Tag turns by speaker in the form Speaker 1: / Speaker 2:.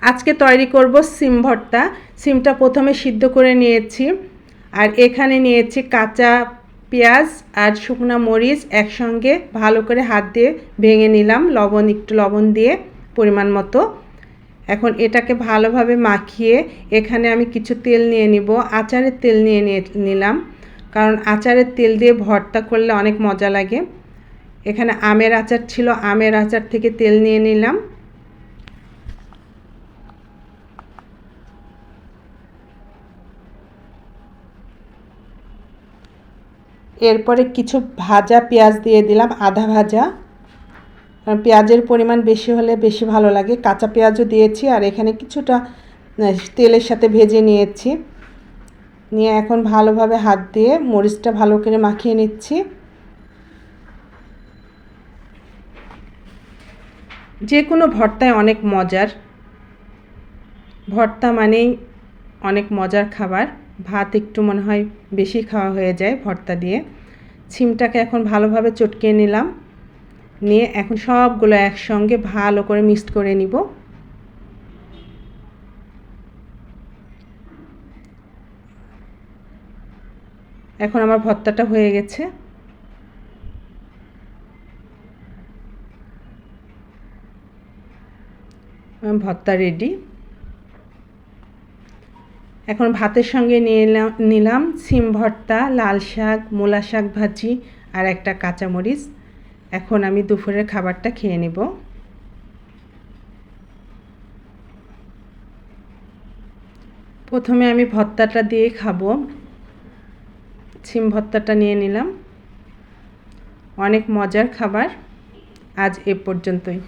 Speaker 1: আজকে তৈরি করব সিম ভর্তা। সিমটা প্রথমে সিদ্ধ করে নিয়েছি, আর এখানে নিয়েছি কাঁচা পেঁয়াজ আর শুকনো মরিচ একসঙ্গে ভালো করে হাত দিয়ে ভেঙে নিলাম, একটু লবণ দিয়ে পরিমাণ মতো। এখন এটাকে ভালোভাবে মাখিয়ে এখানে আমি কিছু তেল নিয়ে নিব, আচারের তেল নিয়ে নিলাম, কারণ আচারের তেল দিয়ে ভর্তা করলে অনেক মজা লাগে। এখানে আমের আচার ছিল, আমের আচার থেকে তেল নিয়ে নিলাম। এরপরে কিছু ভাজা পেঁয়াজ দিয়ে দিলাম, আধা ভাজা, কারণ পেঁয়াজের পরিমাণ বেশি হলে বেশি ভালো লাগে। কাঁচা পেঁয়াজও দিয়েছি, আর এখানে কিছুটা তেলের সাথে ভেজে নিয়েছি। নিয়ে এখন ভালোভাবে হাত দিয়ে মরিচটা ভালো করে মাখিয়ে নিচ্ছি। যে কোনো ভর্তায় অনেক মজার, ভর্তা মানেই অনেক মজার খাবার। ভাত একটু মনে হয় বেশি খাওয়া হয়ে যায় ভর্তা দিয়ে। সিমটাকে এখন ভালোভাবে চটকিয়ে নিলাম, নিয়ে এখন সবগুলো একসঙ্গে ভালো করে মিক্সড করে নিব। এখন আমার ভর্তাটা হয়ে গেছে। ভর্তা রেডি। এখন ভাতের সঙ্গে নিলাম সিম ভর্তা, লাল শাক, মূলা শাক ভাজি আর একটা কাঁচামরিচ। এখন আমি দুপুরের খাবারটা খেয়ে নেব। প্রথমে আমি ভর্তাটা দিয়ে খাবো। সিম ভর্তাটা নিয়ে নিলাম। অনেক মজার খাবার। আজ এ পর্যন্তই।